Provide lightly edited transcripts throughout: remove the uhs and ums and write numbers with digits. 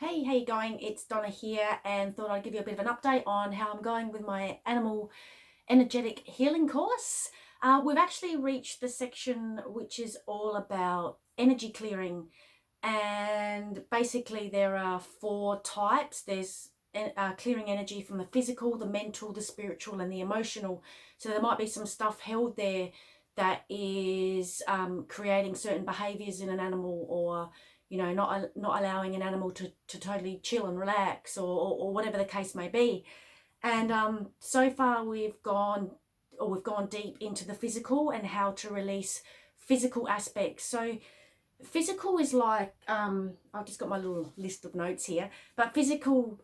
Hey, how you going? It's Donna here, and thought I'd give you a bit of an update on how I'm going with my animal energetic healing course. We've actually reached the section which is all about energy clearing, and basically there are four types. There's clearing energy from the physical, the mental, the spiritual, and the emotional. So there might be some stuff held there that is creating certain behaviors in an animal, or not allowing an animal to totally chill and relax, or whatever the case may be. And so far we've gone deep into the physical and how to release physical aspects. So physical is like I've just got my little list of notes here, but physical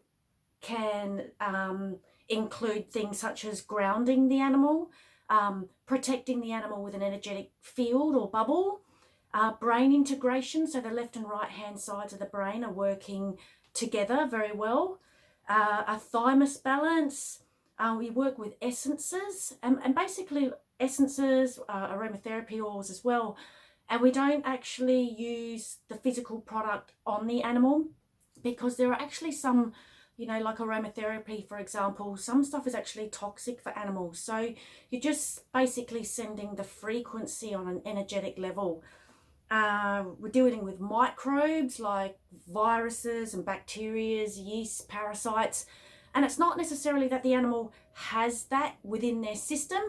can include things such as grounding the animal, protecting the animal with an energetic field or bubble, brain integration, so the left and right hand sides of the brain are working together very well, a thymus balance. We work with essences, and basically essences, aromatherapy oils as well. And we don't actually use the physical product on the animal, because there are actually some, like aromatherapy, for example, some stuff is actually toxic for animals. So you're just basically sending the frequency on an energetic level. We're dealing with microbes like viruses and bacteria, yeast, parasites. And it's not necessarily that the animal has that within their system,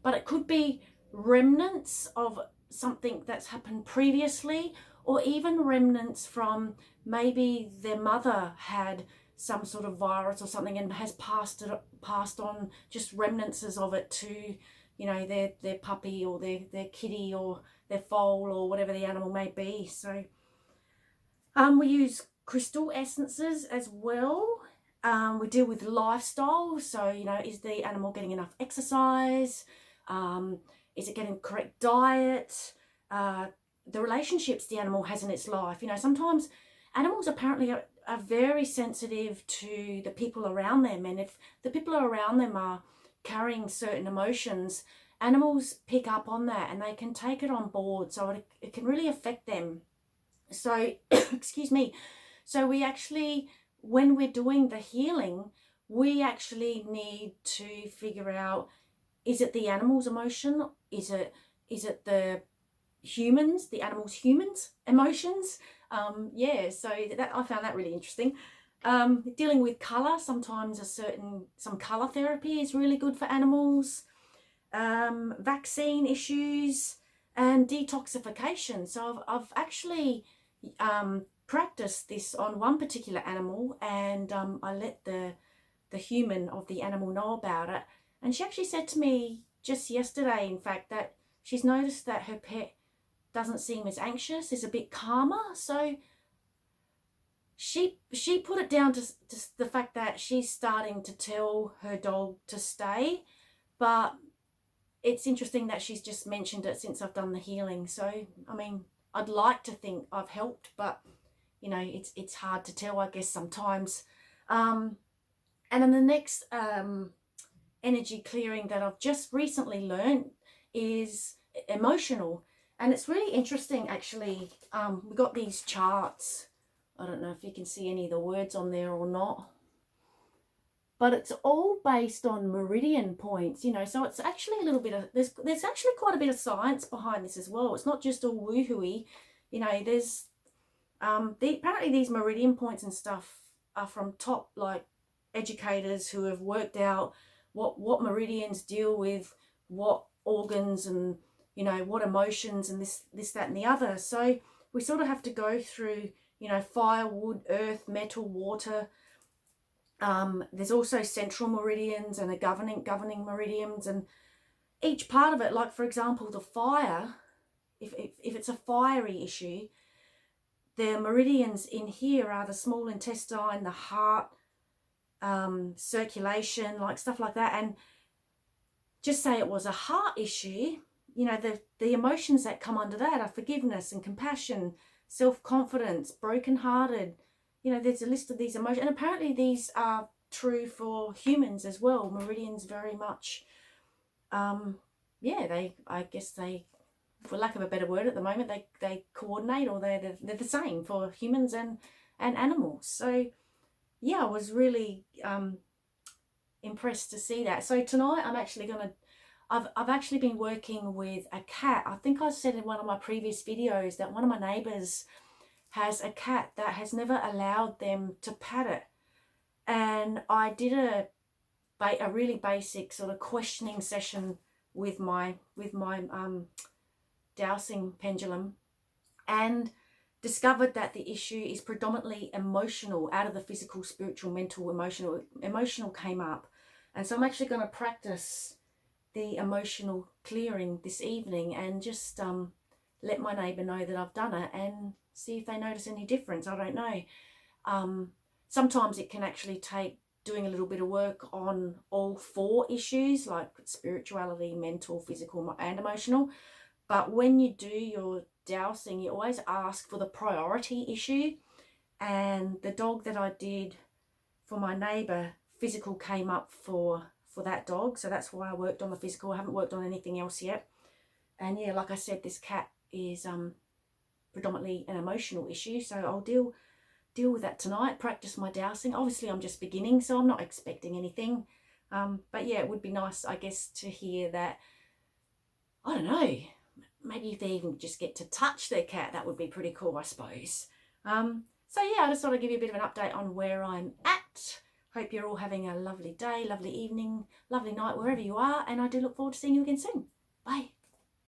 but it could be remnants of something that's happened previously, or even remnants from maybe their mother had some sort of virus or something and has passed on just remnants of it to their puppy or their kitty or their foal or whatever the animal may be. So we use crystal essences as well. We deal with lifestyle. So, is the animal getting enough exercise? Is it getting correct diet? The relationships the animal has in its life. Sometimes animals apparently are very sensitive to the people around them. And if the people around them are carrying certain emotions, animals pick up on that and they can take it on board. So it can really affect them. So, excuse me. So we actually, when we're doing the healing, we actually need to figure out, is it the animal's emotion? Is it the animal's humans' emotions? So that I found that really interesting. Dealing with colour, sometimes some colour therapy is really good for animals. Vaccine issues and detoxification. So I've actually practiced this on one particular animal, and I let the human of the animal know about it. And she actually said to me just yesterday, in fact, that she's noticed that her pet doesn't seem as anxious, is a bit calmer. So she put it down to the fact that she's starting to tell her dog to stay. But it's interesting that she's just mentioned it since I've done the healing. So, I mean, I'd like to think I've helped, but, it's hard to tell, I guess, sometimes. And then the next energy clearing that I've just recently learned is emotional. And it's really interesting, actually. We got these charts. I don't know if you can see any of the words on there or not. But it's all based on meridian points, so it's actually a little bit of, there's actually quite a bit of science behind this as well. It's not just all woohooey, there's, apparently these meridian points and stuff are from top, like, educators who have worked out what meridians deal with what organs and, what emotions and this, that and the other. So we sort of have to go through, fire, wood, earth, metal, water. There's also central meridians and a governing meridians, and each part of it, like for example the fire, if it's a fiery issue, the meridians in here are the small intestine, the heart, circulation, like stuff like that. And just say it was a heart issue, the emotions that come under that are forgiveness and compassion, self-confidence, broken-hearted. There's a list of these emotions, and apparently these are true for humans as well. Meridians very much, I guess they, for lack of a better word at the moment, they coordinate, or they're the same for humans and and animals. So yeah, I was really impressed to see that. So tonight I'm actually gonna, I've actually been working with a cat. I think I said in one of my previous videos that one of my neighbours has a cat that has never allowed them to pat it. And I did a really basic sort of questioning session with my dowsing pendulum, and discovered that the issue is predominantly emotional, out of the physical, spiritual, mental, emotional came up. And so I'm actually going to practice the emotional clearing this evening, and just let my neighbour know that I've done it, and see if they notice any difference. I don't know. Sometimes it can actually take doing a little bit of work on all 4 issues, like spirituality, mental, physical, and emotional. But when you do your dowsing, you always ask for the priority issue. And the dog that I did for my neighbour, physical came up for that dog. So that's why I worked on the physical. I haven't worked on anything else yet. And yeah, like I said, this cat is predominantly an emotional issue. So I'll deal with that tonight, practice my dowsing. Obviously I'm just beginning, so I'm not expecting anything. But yeah, it would be nice, I guess, to hear that, I don't know, maybe if they even just get to touch their cat, that would be pretty cool, I suppose. So yeah, I just thought I'd give you a bit of an update on where I'm at. Hope you're all having a lovely day, lovely evening, lovely night, wherever you are. And I do look forward to seeing you again soon. Bye.